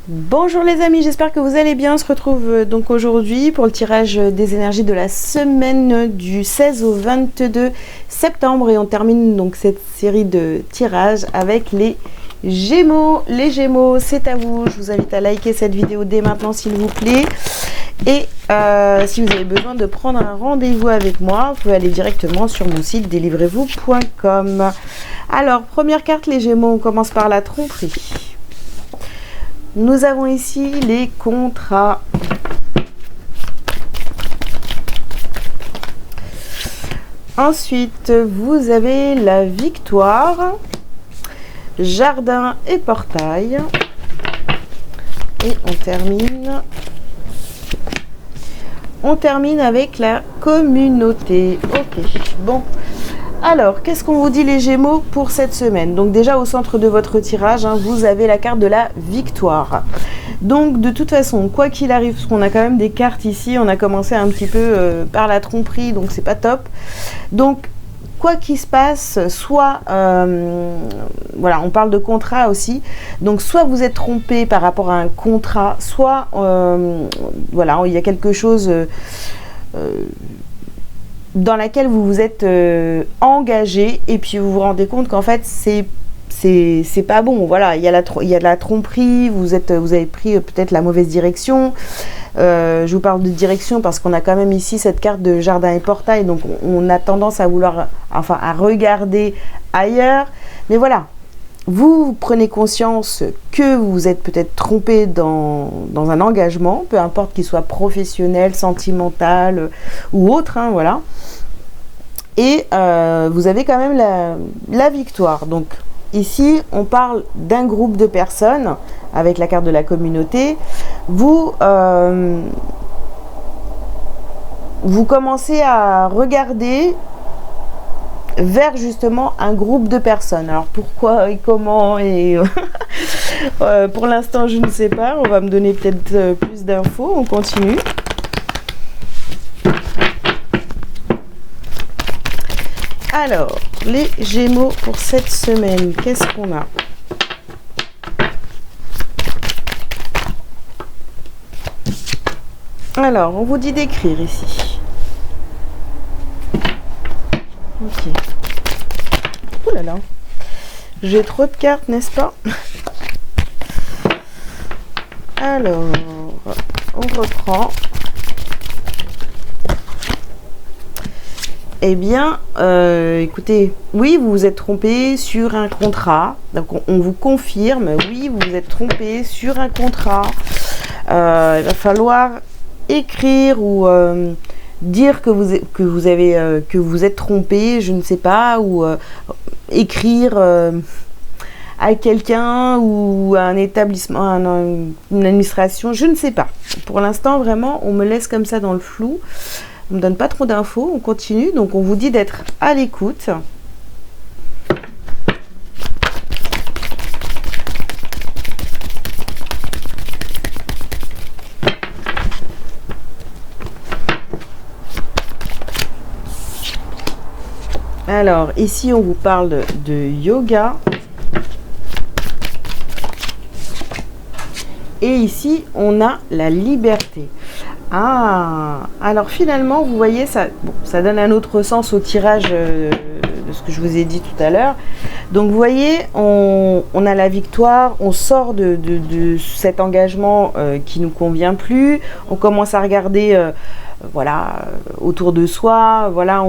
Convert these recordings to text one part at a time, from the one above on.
Bonjour les amis, j'espère que vous allez bien. On se retrouve donc aujourd'hui pour le tirage des énergies de la semaine du 16 au 22 septembre et on termine donc cette série de tirages avec les Gémeaux. Les Gémeaux, c'est à vous. Je vous invite à liker cette vidéo dès maintenant s'il vous plaît. Et si vous avez besoin de prendre un rendez-vous avec moi, vous pouvez aller directement sur mon site délivrez-vous.com. Alors, première carte, les Gémeaux, on commence par la tromperie. Nous avons ici les contrats. Ensuite, vous avez la victoire, jardin et portail. Et on termine avec la communauté. Ok, bon. Alors, qu'est-ce qu'on vous dit les Gémeaux pour cette semaine? Donc déjà au centre de votre tirage, vous avez la carte de la victoire. Donc de toute façon, quoi qu'il arrive, parce qu'on a quand même des cartes ici, on a commencé un petit peu par la tromperie, donc c'est pas top. Donc quoi qu'il se passe, soit, voilà, on parle de contrat aussi, donc soit vous êtes trompé par rapport à un contrat, soit, voilà, il y a quelque chose... dans laquelle vous vous êtes engagé et puis vous vous rendez compte qu'en fait c'est pas bon. Voilà, il y a de la tromperie, vous avez pris peut-être la mauvaise direction. Je vous parle de direction parce qu'on a quand même ici cette carte de jardin et portail, donc on a tendance à vouloir, enfin à regarder ailleurs. Mais voilà, vous prenez conscience que vous vous êtes peut-être trompé dans un engagement, peu importe qu'il soit professionnel, sentimental ou autre, voilà. Et vous avez quand même la victoire. Donc ici, on parle d'un groupe de personnes avec la carte de la communauté. Vous commencez à regarder vers justement un groupe de personnes. Alors pourquoi et comment et pour l'instant je ne sais pas, on va me donner peut-être plus d'infos, on continue. Alors, les Gémeaux pour cette semaine, qu'est-ce qu'on a? Alors, on vous dit d'écrire ici. Ok. Ouh là là. J'ai trop de cartes, n'est-ce pas? Alors, on reprend. Eh bien, écoutez, oui, vous vous êtes trompé sur un contrat. Donc, on vous confirme, oui, vous vous êtes trompé sur un contrat. Il va falloir écrire ou dire que vous êtes trompé, je ne sais pas, ou écrire à quelqu'un ou à un établissement, une administration, je ne sais pas. Pour l'instant, vraiment, on me laisse comme ça dans le flou. On ne me donne pas trop d'infos, on continue. Donc, on vous dit d'être à l'écoute. Alors, ici, on vous parle de yoga. Et ici, on a la liberté. Ah, alors finalement, vous voyez, ça donne un autre sens au tirage de ce que je vous ai dit tout à l'heure. Donc, vous voyez, on a la victoire, on sort de cet engagement qui ne nous convient plus. On commence à regarder, voilà, autour de soi. Voilà,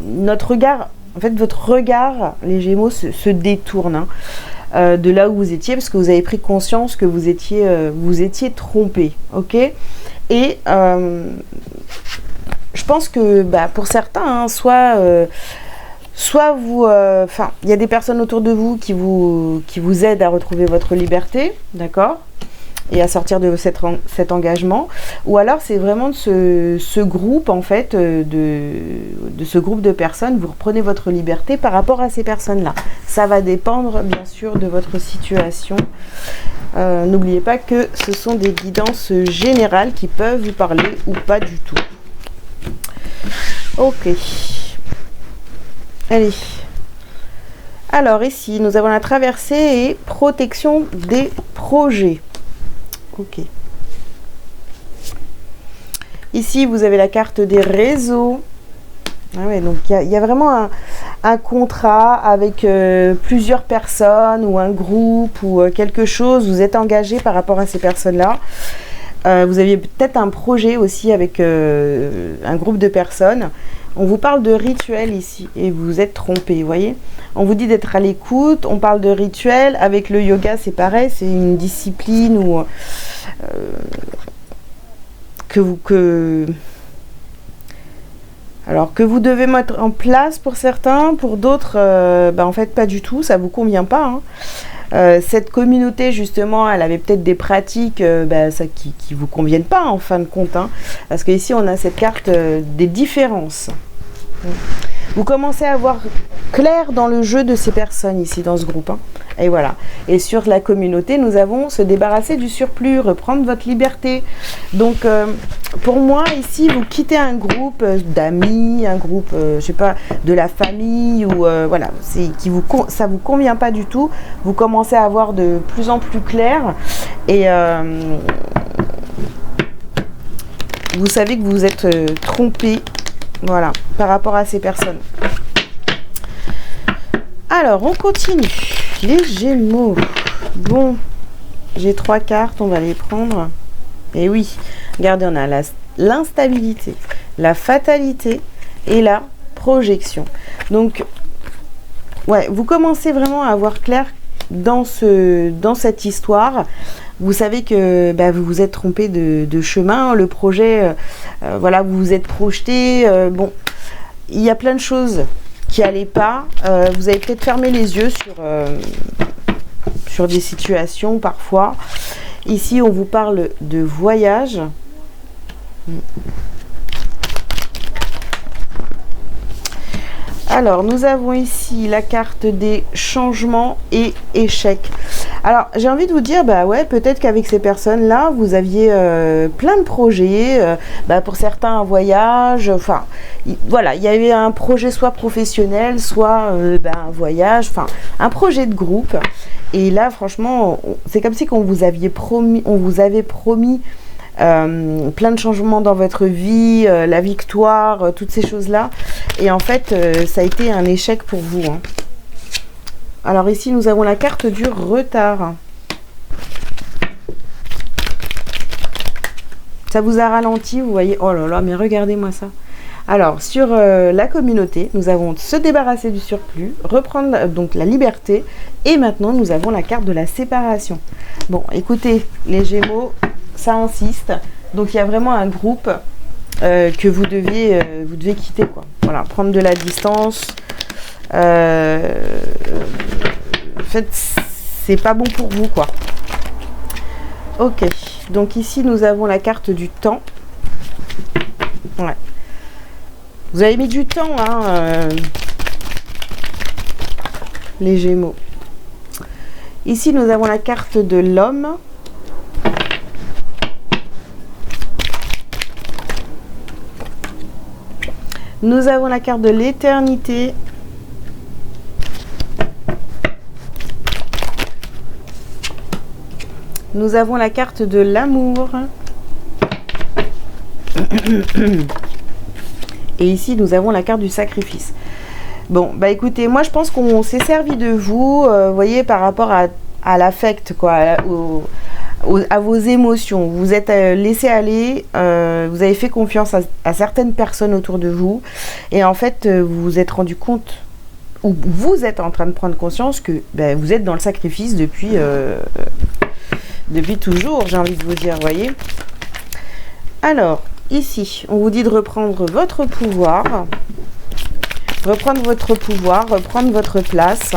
notre regard, en fait, votre regard, les Gémeaux, se détourne de là où vous étiez parce que vous avez pris conscience que vous étiez trompé, ok? Et je pense que pour certains, soit vous, il y a des personnes autour de vous qui vous aident à retrouver votre liberté, d'accord, et à sortir de cet engagement, ou alors c'est vraiment de ce groupe en fait, de ce groupe de personnes, vous reprenez votre liberté par rapport à ces personnes-là. Ça va dépendre bien sûr de votre situation. N'oubliez pas que ce sont des guidances générales qui peuvent vous parler ou pas du tout. Ok. Allez. Alors ici, nous avons la traversée et protection des projets. Ok. Ici, vous avez la carte des réseaux. Ah ouais, donc il y a vraiment un contrat avec plusieurs personnes ou un groupe ou quelque chose. Vous êtes engagé par rapport à ces personnes-là. Vous aviez peut-être un projet aussi avec un groupe de personnes. On vous parle de rituel ici et vous vous êtes trompé, vous voyez. On vous dit d'être à l'écoute, on parle de rituel. Avec le yoga, c'est pareil, c'est une discipline où, alors que vous devez mettre en place pour certains, pour d'autres, en fait pas du tout, ça vous convient pas. Hein. Cette communauté justement, elle avait peut-être des pratiques qui vous conviennent pas en fin de compte, hein, parce qu'ici on a cette carte des différences. Vous commencez à voir clair dans le jeu de ces personnes ici dans ce groupe, hein. Et voilà. Et sur la communauté, nous avons se débarrasser du surplus, reprendre votre liberté. Donc pour moi ici, vous quittez un groupe d'amis, un groupe je sais pas, de la famille ou voilà, ça vous convient pas du tout. Vous commencez à voir de plus en plus clair et vous savez que vous êtes trompé. Voilà, par rapport à ces personnes. Alors, on continue. Les Gémeaux. Bon, j'ai 3 cartes, on va les prendre. Et oui, regardez, on a l'instabilité, la fatalité et la projection. Donc, ouais, vous commencez vraiment à voir clair dans cette histoire. Vous savez que vous vous êtes trompé de chemin, le projet, voilà, vous vous êtes projeté. Bon, il y a plein de choses qui n'allaient pas. Vous avez peut-être fermé les yeux sur des situations parfois. Ici, on vous parle de voyage. Alors, nous avons ici la carte des changements et échecs. Alors, j'ai envie de vous dire, ouais, peut-être qu'avec ces personnes-là, vous aviez plein de projets. Pour certains, un voyage. Enfin, voilà, il y avait un projet soit professionnel, soit un voyage. Enfin, un projet de groupe. Et là, franchement, c'est comme si on vous avait promis plein de changements dans votre vie, la victoire, toutes ces choses-là. Et en fait, ça a été un échec pour vous. Hein. Alors ici, nous avons la carte du retard. Ça vous a ralenti, vous voyez. Oh là là, mais regardez-moi ça. Alors, sur la communauté, nous avons se débarrasser du surplus, reprendre donc la liberté. Et maintenant, nous avons la carte de la séparation. Bon, écoutez, les Gémeaux, ça insiste. Donc, il y a vraiment un groupe que vous devez quitter, quoi. Voilà, prendre de la distance. En fait, c'est pas bon pour vous, quoi. Ok, donc ici, nous avons la carte du temps. Ouais. Vous avez mis du temps, hein, les Gémeaux. Ici, nous avons la carte de l'homme. Nous avons la carte de l'éternité. Nous avons la carte de l'amour. Et ici, nous avons la carte du sacrifice. Bon, écoutez, moi, je pense qu'on s'est servi de vous, voyez, par rapport à l'affect, quoi, à vos émotions. Vous êtes laissé aller, vous avez fait confiance à certaines personnes autour de vous. Et en fait, vous vous êtes rendu compte, ou vous êtes en train de prendre conscience que vous êtes dans le sacrifice depuis toujours, j'ai envie de vous dire, voyez. Alors, ici, on vous dit de reprendre votre pouvoir. Reprendre votre pouvoir, reprendre votre place.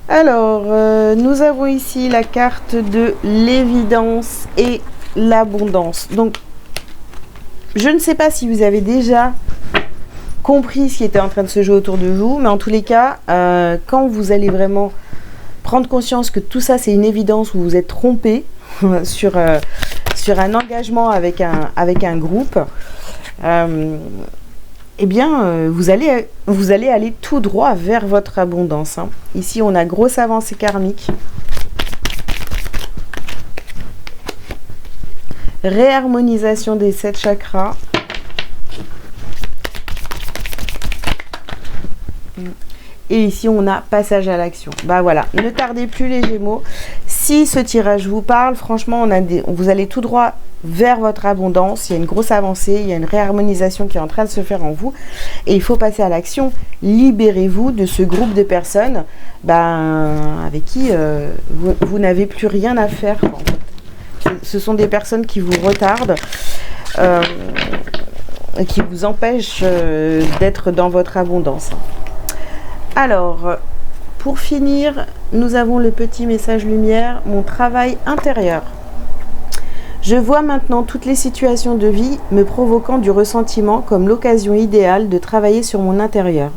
Alors, nous avons ici la carte de l'évidence et l'abondance. Donc, je ne sais pas si vous avez déjà compris ce qui était en train de se jouer autour de vous, mais en tous les cas, quand vous allez vraiment prendre conscience que tout ça c'est une évidence, vous vous êtes trompé sur un engagement avec un groupe, eh bien, vous allez aller tout droit vers votre abondance, hein. Ici, on a grosse avancée karmique. Réharmonisation des 7 chakras. Et ici, on a passage à l'action. Bah voilà, ne tardez plus les Gémeaux. Si ce tirage vous parle, franchement, vous allez tout droit vers votre abondance. Il y a une grosse avancée, il y a une réharmonisation qui est en train de se faire en vous. Et il faut passer à l'action. Libérez-vous de ce groupe de personnes avec qui vous n'avez plus rien à faire. En fait. Ce sont des personnes qui vous retardent. Qui vous empêchent d'être dans votre abondance. Alors, pour finir, nous avons le petit message lumière, mon travail intérieur. Je vois maintenant toutes les situations de vie me provoquant du ressentiment comme l'occasion idéale de travailler sur mon intérieur.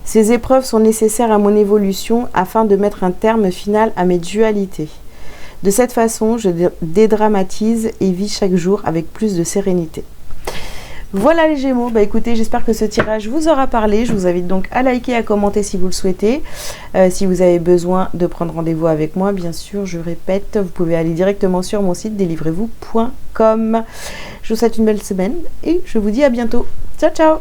Ces épreuves sont nécessaires à mon évolution afin de mettre un terme final à mes dualités. De cette façon, je dédramatise et vis chaque jour avec plus de sérénité. Voilà les Gémeaux, écoutez, j'espère que ce tirage vous aura parlé. Je vous invite donc à liker, à commenter si vous le souhaitez. Si vous avez besoin de prendre rendez-vous avec moi, bien sûr, je répète, vous pouvez aller directement sur mon site délivrez-vous.com. Je vous souhaite une belle semaine et je vous dis à bientôt. Ciao, ciao!